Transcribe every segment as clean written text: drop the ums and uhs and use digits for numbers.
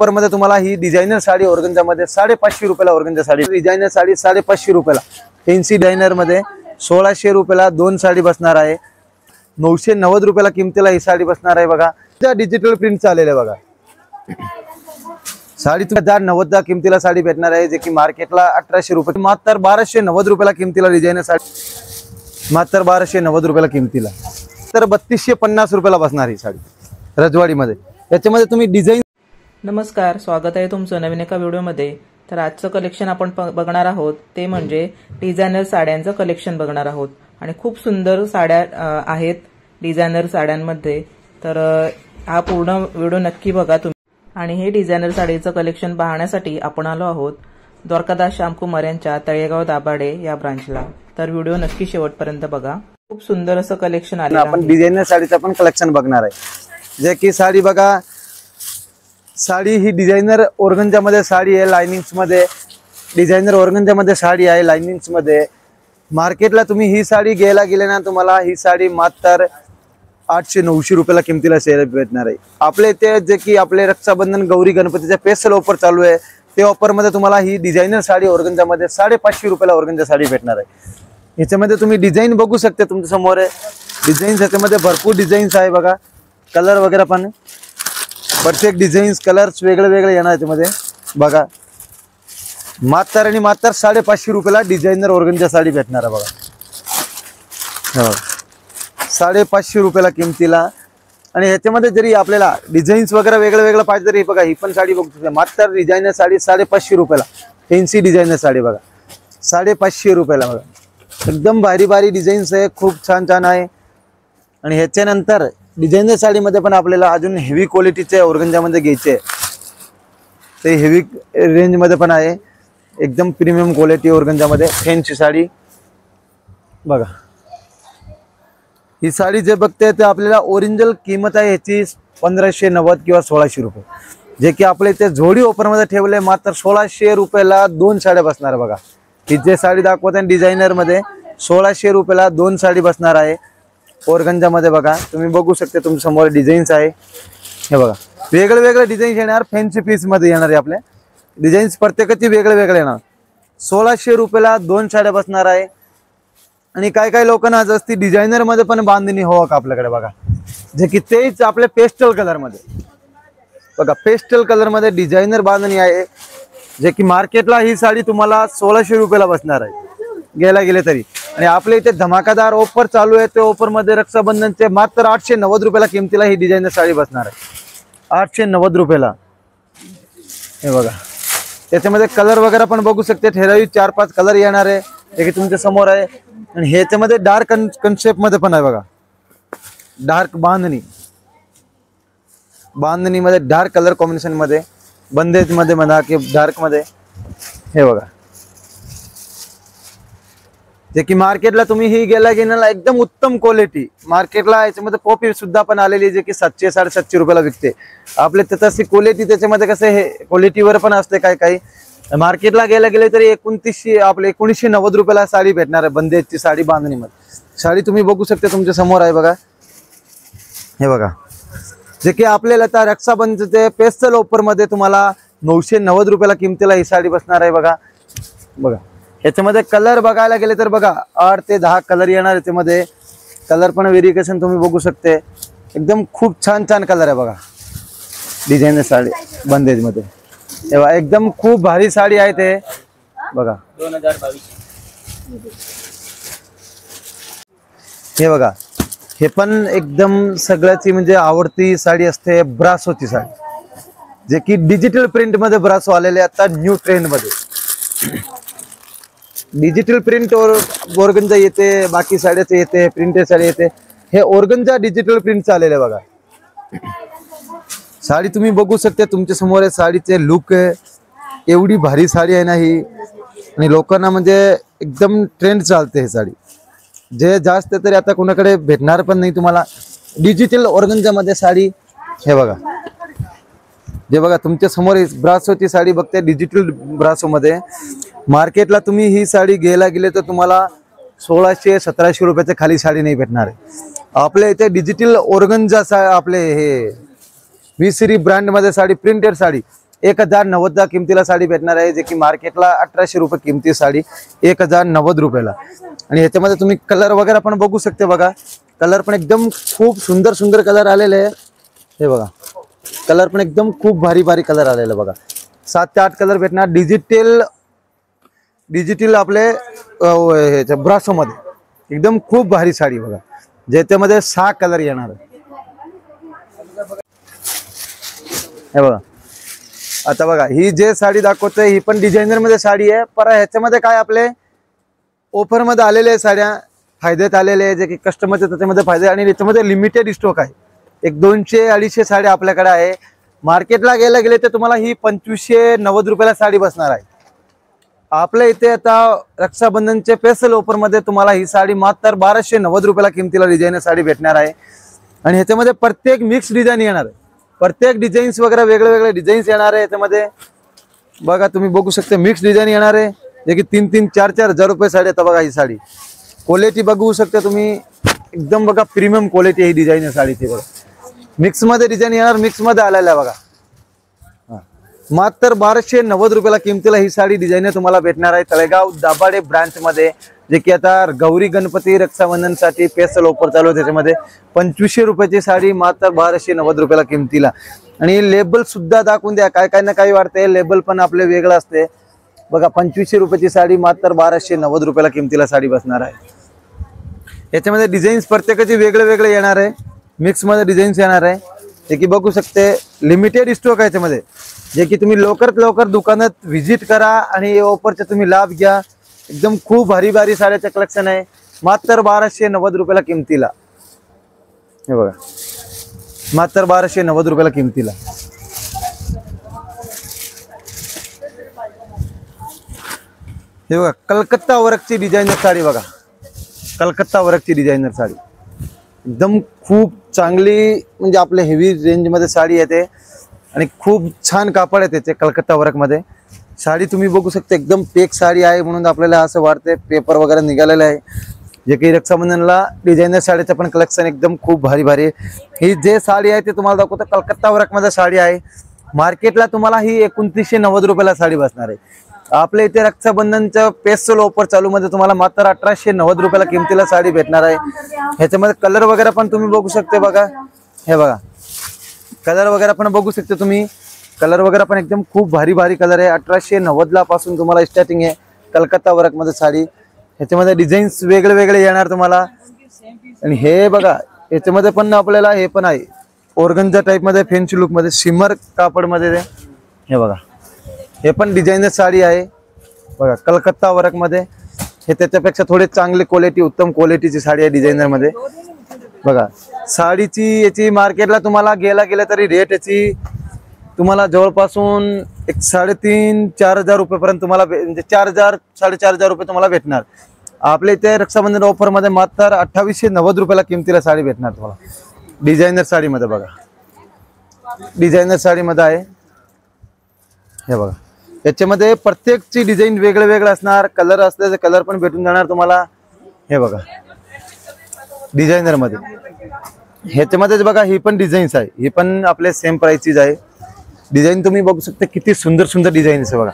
पर मध्ये तुम्हाला ही designer sari organza मध्ये 550 रुपयाला ऑर्गन्झा साडी, डिझायनर साडी 550 रुपयाला, फॅन्सी डिझायनर मध्ये 1600 रुपयाला 2 साडी बसणार आहे। 990 रुपयाला किमतीला ही साडी बसणार आहे बघा। त्या डिजिटल प्रिंट चालेल आहे बघा। साडी 1090 किमतीला साडी भेटणार आहे, जे की मार्केटला 1800 रुपये, मात्र 1290 रुपयाला किमतीला डिझायनर साडी, मात्र 1290 रुपयाला किमतीला, तर 3250 रुपयाला बसणार ही साडी रजवाडी मध्ये। त्याच्यामध्ये तुम्ही डिझाईन। नमस्कार, स्वागत आहे तुमचं नवीन एका व्हिडिओमध्ये। तर आजचं कलेक्शन आपण बघणार आहोत ते म्हणजे डिझायनर साड्यांचं कलेक्शन बघणार आहोत आणि खूप सुंदर साड्या आहेत डिझायनर साड्यांमध्ये। तर हा पूर्ण व्हिडिओ नक्की बघा तुम्ही। आणि हे डिझायनर साडीचं कलेक्शन पाहण्यासाठी आपण आलो आहोत द्वारकादास श्यामकुमार यांच्या तळेगाव दाभाडे या ब्रांचला। तर व्हिडिओ नक्की शेवटपर्यंत बघा, खूप सुंदर असं कलेक्शन आले। आपण डिझायनर साडीचं पण कलेक्शन बघणार आहे, जे की साडी बघा। साडी ही डिझायनर ऑर्गन्झा मध्ये साडी आहे, लाइनिंग्स मध्ये डिझायनर ऑर्गन्झा मध्ये साडी आहे, लाइनिंग्स मध्ये। मार्केटला तुम्ही ही साडी घ्यायला गेले ना, तुम्हाला ही साडी मात्र 800-900 रुपयाला किमतीला सेल भेटणार आहे। आपले इथे जे की आपले रक्षाबंधन गौरी गणपतीचा स्पेशल ऑफर चालू आहे, ते ऑफर मध्ये तुम्हाला ही डिझायनर साडी ऑर्गन्झा मध्ये 550 रुपयाला ऑर्गन्झा साडी भेटणार आहे। याच्यामध्ये तुम्ही डिझाईन बघू शकता, तुमच्या समोर आहे डिझाईन्स। याच्यामध्ये भरपूर डिझाईन्स आहे बघा, कलर वगैरे पण प्रत्येक डिझाईन्स कलर्स वेगळे वेगळे येणार याच्यामध्ये बघा। मात्र आणि मात्र 550 रुपयाला डिझायनर ऑर्गन्झा साडी भेटणार आहे बघा, 550 रुपयाला किमतीला। आणि ह्याच्यामध्ये जरी आपल्याला डिझाईन्स वगैरे वेगळे वेगळे पाहिजे तरी बघा, ही पण साडी बघू शकता। मात्र डिझायनर साडी 550 रुपयाला, फॅन्सी डिझायनर साडी बघा 550 रुपयाला बघा। एकदम भारी भारी डिझाईन्स आहे, खूप छान छान आहे। आणि ह्याच्यानंतर डिझायनर साडीमध्ये पण आपल्याला अजून हेवी क्वालिटीचे ऑर्गन्झा मध्ये घ्यायचे, ते हेवी रेंज मध्ये पण आहे, एकदम प्रीमियम क्वालिटी ऑर्गन्झा मध्ये फॅन्सी साडी बघा। ही साडी जे बघते ते आपल्याला ओरिजिनल किंमत आहे ह्याची 1590 किंवा 1600 रुपये, जे की आपल्या इथे जोडी ऑफर मध्ये ठेवले मात्र 1600 रुपयाला 2 साड्या बसणार बघा। ही जे साडी दाखवत आहे डिझायनर मध्ये 1600 रुपयाला 2 साडी बसणार आहे ऑर्गन्झा मध्ये बघा। तुम्ही बघू शकता तुमच्या समोर डिझाईन्स आहे, हे बघा वेगळे वेगळे डिझाईन्स येणार, फॅन्सी पीस मध्ये येणार आहे आपले डिझाईन्स, प्रत्येकाची वेगळे वेगळे येणार। 1600 रुपयाला 2 साड्या बसणार आहे। आणि काय काय लोकांना जास्ती डिझायनर मध्ये पण बांधणी हवं का आपल्याकडे बघा, जे की तेच आपले पेस्टल कलर मध्ये बघा, पेस्टल कलर मध्ये डिझायनर बांधणी आहे, जे की मार्केटला ही साडी तुम्हाला 1600 रुपयाला बसणार आहे गेला गेले तरी। आणि आपल्या इथे धमाकादार ऑफर चालू आहे, ते ऑफर मध्ये रक्षाबंधनचे मात्र 890 रुपयाला किमतीला ही डिझायनर साडी बसणार आहे, 890 रुपयाला। हे बघा त्याच्यामध्ये कलर वगैरे पण बघू शकते, ठराविक 4-5 कलर येणार आहे, जे की तुमच्या समोर आहे। आणि ह्याच्यामध्ये डार्क कन्सेप्ट मध्ये पण आहे बघा, डार्क बांधणी मध्ये डार्क कलर कॉम्बिनेशन मध्ये, बंदेज मध्ये म्हणा की डार्क मध्ये, हे बघा जे की मार्केटला तुम्ही ही गेला घेण्याला एकदम उत्तम क्वालिटी। मार्केटला याच्यामध्ये कॉपी सुद्धा पण आलेली, जे की 700-750 रुपयाला विकते। आपले तशी क्वालिटी त्याच्यामध्ये कसं हे क्वालिटीवर पण असते, काय काही मार्केटला गेले तरी 1990 रुपयाला साडी भेटणार आहे, बंदेजची साडी बांधणी मध्ये। साडी तुम्ही बघू शकता तुमच्या समोर आहे बघा, हे बघा जे की आपल्याला त्या रक्षाबंधनचे स्पेशल ऑफर मध्ये तुम्हाला 990 रुपयाला किमतीला ही साडी बसणार आहे बघा। बघा याच्यामध्ये कलर बघायला गेले तर बघा 8 ते 10 कलर येणार, याच्यामध्ये कलर पण व्हेरिएशन तुम्ही बघू शकते, एकदम खूप छान छान कलर आहे बघा डिझायनर साडी बंदेज मध्ये। तेव्हा एकदम खूप भारी साडी आहे ते बघा, 2022 हे बघा। हे पण एकदम सगळ्याची म्हणजे आवडती साडी असते, ब्रासोची साडी, जे की डिजिटल प्रिंट मध्ये ब्रासो आलेले आता न्यू ट्रेंड मध्ये। डिजिटल प्रिंट ऑर्गन्झा येते, बाकी साड्याचे येते, प्रिंटेड साडी येते, हे ऑर्गन्झा डिजिटल प्रिंट आलेले बघा। साडी तुम्ही बघू शकता तुमच्या समोर आहे, साडीचे लुक आहे, एवढी भारी साडी आहे ना ही। आणि लोकांना म्हणजे एकदम ट्रेंड चालते हे साडी, जे जास्त तरी आता कोणाकडे भेटणार पण नाही तुम्हाला डिजिटल ऑर्गन्झा मध्ये साडी। हे बघा जे बघा तुमच्या समोर ब्रासोची साडी बघते, डिजिटल ब्रासो मध्ये। मार्केटला तुम्ही ही साडी घ्यायला गेले तर तुम्हाला 1600-1700 रुपयाच्या खाली साडी नाही भेटणार आहे। आपल्या इथे डिजिटल ऑर्गन्झा आपले हे विसरी ब्रँड मध्ये साडी, प्रिंटेड साडी 1090 किमतीला साडी भेटणार आहे, जे की मार्केटला 1800 रुपये किमती साडी 1090 रुपयाला। आणि ह्याच्यामध्ये तुम्ही कलर वगैरे पण बघू शकते बघा, कलर पण एकदम खूप सुंदर सुंदर कलर आलेले आहे। हे बघा कलर पण एकदम खूप भारी भारी कलर आलेले बघा, 7 ते 8 कलर भेटणार। डिजिटल आपले ब्रासो मध्ये एकदम खूप भारी साडी बघा, ज्याच्यामध्ये 6 कलर येणार आहे। हे बघा आता बघा ही जे साडी दाखवतोय ही पण डिझायनर मध्ये साडी आहे, पर ह्याच्यामध्ये काय आपले ऑफर मध्ये आलेले साड्या फायद्यात आलेले आहे, जे की कस्टमरचे त्याच्यामध्ये फायदे। आणि याच्यामध्ये लिमिटेड स्टॉक आहे, एक 200-250 साड्या आपल्याकडे आहे। मार्केटला गेले तर तुम्हाला ही 2590 रुपयाला साडी बसणार आहे। आपल्या इथे आता रक्षाबंधनचे स्पेशल ऑफर मध्ये तुम्हाला ही साडी मात्र 1290 रुपयाला किमतीला डिझायनर साडी भेटणार आहे। आणि ह्याच्यामध्ये प्रत्येक मिक्स डिझाईन येणार आहे, प्रत्येक डिझाईन्स वगैरे वेगळे वेगळे डिझाईन्स येणार आहे। याच्यामध्ये बघा तुम्ही बघू शकता मिक्स डिझाईन येणार आहे, जे की 3-4 हजार रुपये साडी। आता बघा ही साडी क्वालिटी बघू शकता तुम्ही, एकदम बघा प्रीमियम क्वालिटी ही डिझाईन साडीची बघा। मिक्स मध्ये डिझाईन येणार, मिक्स मध्ये आलेला आहे बघा। मात्र 1290 रुपयाला किमतीला ही साडी डिझाईन तुम्हाला भेटणार आहे तळेगाव दाभाडे ब्रांच मध्ये, जे की आता गौरी गणपती रक्षाबंधन साठी स्पेशल ऑफर चालू आहे। त्याच्यामध्ये 2500 रुपयाची साडी मात्र 1290 रुपयाला किमतीला। आणि लेबल सुद्धा दाखवून द्या, काय काय ना काही वाटते, लेबल पण आपले वेगळं असते बघा। 2500 रुपयाची साडी मात्र 1290 रुपयाला किमतीला साडी बसणार आहे। याच्यामध्ये डिझाईन्स प्रत्येकाचे वेगळे वेगळे येणार आहे, मिक्स मध्ये डिझाईन्स येणार आहे, जे की बघू शकते लिमिटेड स्टॉक आहे याच्यामध्ये, जे की तुम्ही लवकरात लवकर दुकानात व्हिजिट करा आणि ऑफरचा तुम्ही लाभ घ्या। एकदम खूप भारी भारी साड्याचं कलेक्शन आहे, मात्र 1290 रुपयाला किमतीला। हे बघा मात्र 1290 रुपयाला किमतीला। हे बघा कलकत्ता वर्कची डिझायनर साडी बघा, कलकत्ता वर्कची डिझायनर साडी एकदम खूप चांगली, म्हणजे आपल्या हेवी रेंज मध्ये साडी येते आणि खूप छान कापड आहे त्याचे कलकत्ता वर्क मध्ये। साडी तुम्ही बघू शकता एकदम पेक साडी आहे, म्हणून आपल्याला असं वाटतंय पेपर वगैरे निघालेलं आहे, जे की रक्षाबंधनला डिझायनर साडीचं पण कलेक्शन एकदम खूप भारी भारी। ही जे साडी आहे ते तुम्हाला दाखवतो कलकत्ता वर्क मध्ये साडी आहे। मार्केटला तुम्हाला ही 2990 रुपयाला साडी बसणार आहे। आपल्या इथे रक्षाबंधनच्या स्पेशल ऑफर चालू मध्ये तुम्हाला मात्र 1890 रुपयाला किमतीला साडी भेटणार आहे। ह्याच्यामध्ये कलर वगैरे पण तुम्ही बघू शकते बघा, हे बघा कलर वगैरे पण बघू शकते तुम्ही, कलर वगैरे पण एकदम खूप भारी भारी कलर आहे। 1890 पासून तुम्हाला स्टार्टिंग आहे कलकत्ता वर्क मध्ये साडी। ह्याच्यामध्ये डिझाईन्स वेगळे वेगळे येणार तुम्हाला। आणि हे बघा याच्यामध्ये पण आपल्याला हे पण आहे ऑर्गन्झा टाइप मध्ये, फॅन्सी लुक मध्ये, शिमर कापड मध्ये। हे बघा हे पण डिझायनर साडी आहे बघा कलकत्ता वर्क मध्ये। हे त्याच्यापेक्षा थोडे चांगले क्वालिटी, उत्तम क्वालिटीची साडी आहे डिझायनर मध्ये बघा। साडीची याची मार्केटला तुम्हाला गेला तरी रेट याची तुम्हाला जवळपासून 3,500-4 हजार रुपयेपर्यंत तुम्हाला, म्हणजे 4,000-4,500 रुपये तुम्हाला भेटणार। आपल्या इथे रक्षाबंधन ऑफर मध्ये मात्र 2890 रुपयाला किमतीला साडी भेटणार तुम्हाला डिझायनर साडी मध्ये बघा। डिझायनर साडी मध्ये आहे हे बघा, याच्यामध्ये प्रत्येकची डिझाईन वेगळे वेगळे असणार, कलर असल्याचे कलर पण भेटून जाणार तुम्हाला। हे बघा डिझायनर मध्ये, ह्याच्यामध्येच बघा ही पण डिझाईन्स आहे, ही पण आपले सेम प्राइसचीच आहे। डिझाईन तुम्ही बघू शकता किती सुंदर सुंदर डिझाईन्स आहे बघा,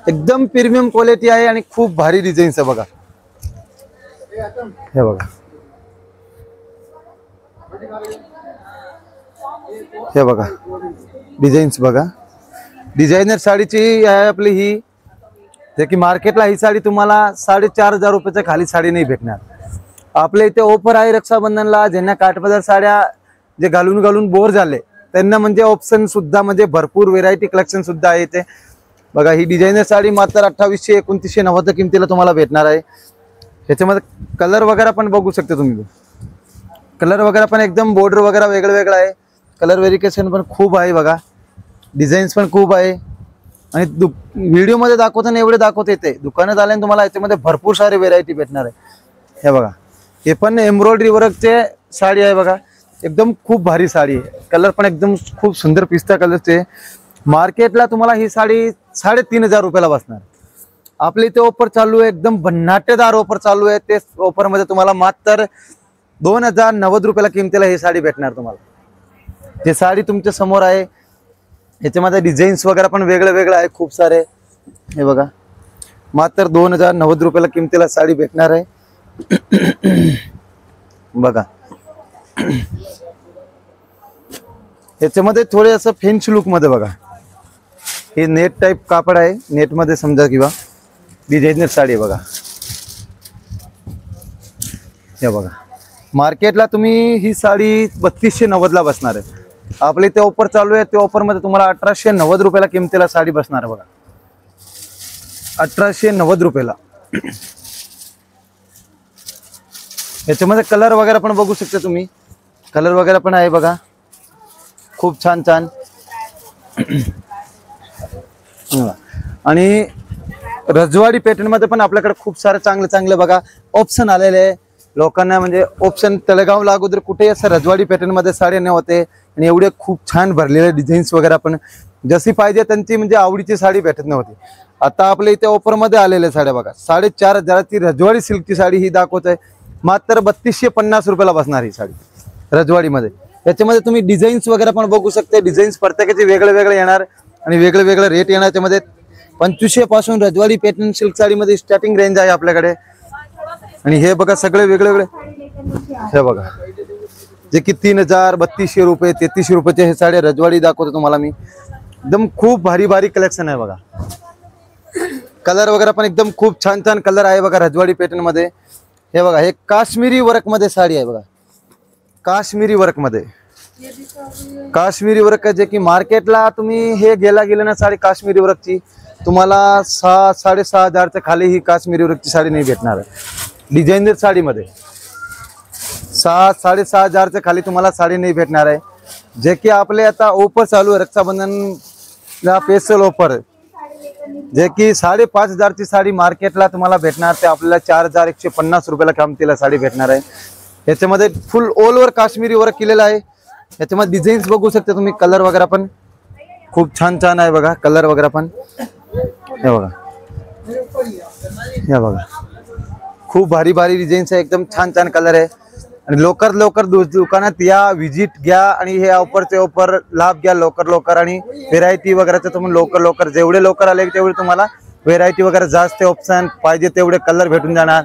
एकदम प्रीमियम क्वालिटी आहे आणि खूप भारी डिझाईन्स आहे बघा। हे बघा हे बघा डिझाईन्स बघा। डिझायनर साडीची आहे आपली ही, जे की मार्केटला ही साडी तुम्हाला 4,500 रुपयाच्या खाली साडी नाही भेटणार। आपल्या इथे ऑफर आहे रक्षाबंधनला, ज्यांना काठपदर साड्या जे घालून घालून बोर झाले त्यांना म्हणजे ऑप्शन सुद्धा, म्हणजे भरपूर व्हेरायटी कलेक्शन सुद्धा आहे इथे बघा। ही डिझायनर साडी मात्र 2800-2990 किमतीला तुम्हाला भेटणार आहे। ह्याच्यामध्ये कलर वगैरे पण बघू शकता तुम्ही, कलर वगैरे पण एकदम बॉर्डर वगैरे वेगळं वेगळं आहे, कलर व्हेरिएशन पण खूप आहे बघा, डिझाईन्स पण खूप आहे। आणि व्हिडिओ मध्ये दाखवताना एवढे दाखवता येते, दुकानात आल्याने तुम्हाला याच्यामध्ये भरपूर सारी व्हेरायटी भेटणार आहे। हे बघा हे पण एम्ब्रॉयडरी वर्कचे साडी आहे बघा, एकदम खूप भारी साडी आहे, कलर पण एकदम खूप सुंदर पिस्ता कलरचे। मार्केटला तुम्हाला ही साडी 3,500 रुपयाला बसणार। आपल्या इथे ऑफर चालू आहे, एकदम भन्नाटेदार ऑफर चालू आहे। ते ऑफर मध्ये तुम्हाला मात्र 2,090 रुपयाला किमतीला ही साडी भेटणार तुम्हाला। जे साडी तुमच्या समोर आहे याच्यामध्ये डिझाईन्स वगैरे पण वेगळे वेगळे आहे खूप सारे. हे बघा, मात्र 2090 रुपयाला किमतीला साडी भेटणार आहे. बघा, याच्यामध्ये थोडे असं फेन्स लुक मध्ये बघा, हे नेट टाइप कापड आहे, नेट मध्ये समजा किंवा डिझायनर साडी बघा. हे बघा, मार्केटला तुम्ही ही साडी 3290 ला बसणार आहे. आपल्या इथे ऑफर चालू आहे, त्या ऑफर मध्ये तुम्हाला 1890 रुपयाला किमतीला साडी बसणार आहे बघा. 1890 रुपयाला. याच्यामध्ये कलर वगैरे पण बघू शकता तुम्ही, कलर वगैरे पण आहे बघा, खूप छान छान. आणि रजवाडी पॅटर्न मध्ये पण आपल्याकडे खूप सारे चांगले चांगले बघा ऑप्शन आलेले आहे लोकांना. म्हणजे ऑप्शन तळेगावला अगोदर कुठेही असं रजवाडी पॅटर्न मध्ये साड्या नाही होते, आणि एवढे खूप छान भरलेले डिझाईन्स वगैरे पण जशी पाहिजे त्यांची म्हणजे आवडीची साडी भेटत नव्हती. आता आपल्या इथे ऑफर मध्ये आलेल्या साड्या बघा, 4500ची रजवाडी सिल्कची साडी ही दाखवत आहे. मात्र 3250 रुपयाला बसणार ही साडी रजवाडी मध्ये. याच्यामध्ये तुम्ही डिझाईन्स वगैरे पण बघू शकते. डिझाईन्स प्रत्येकाचे वेगळे वेगळे येणार आणि वेगळे वेगळे रेट येणार. त्यामध्ये 2500 पासून रजवाडी पॅटर्न सिल्क साडीमध्ये स्टार्टिंग रेंज आहे आपल्याकडे. आणि हे बघा सगळे वेगळे वेगळे, हे बघा जे की 3000, 3200 रुपये, 3300 रुपयाचे हे साड्या रजवाडी दाखवतो तुम्हाला मी. एकदम खूप भारी भारी कलेक्शन आहे बघा. कलर वगैरे पण एकदम खूप छान छान कलर आहे बघा रजवाडी पॅटर्न मध्ये. हे बघा, हे काश्मीरी वर्क मध्ये साडी आहे बघा, काश्मीरी वर्क मध्ये. काश्मीरी वर्क जे की मार्केटला तुम्ही हे गेले ना साडी काश्मीरी वर्कची, तुम्हाला 6,500 खाली ही काश्मीरी वर्कची साडी नाही भेटणार आहे. डिझायनर साडीमध्ये 6,500 खाली तुम्हाला साडी नाही भेटणार आहे. जे की आपले आता ऑफर चालू आहे रक्षाबंधन स्पेशल ऑफर, जे की 5,500ची साडी मार्केटला तुम्हाला भेटणार ते आपल्याला 4,150 रुपयाला किमतीला साडी भेटणार आहे. याच्यामध्ये फुल ऑल ओव्हर काश्मीरी वर्क केलेला आहे. याच्यामध्ये डिझाईन्स बघू शकता तुम्ही, कलर वगैरे पण खूप छान छान आहे बघा, कलर वगैरे पण. हे बघा, हे बघा खूप भारी भारी डिझाईन्स आहे, एकदम छान छान कलर आहे. आणि लवकर लवकर दुकानात या, विजिट घ्या आणि हे ऑफरचे ऑफर लाभ घ्या लवकर लवकर. आणि व्हेरायटी वगैरेचं तुम्ही लवकर लवकर, जेवढे लवकर आले तेवढे तुम्हाला व्हेरायटी वगैरे जास्त ऑप्शन पाहिजे तेवढे कलर भेटून जाणार.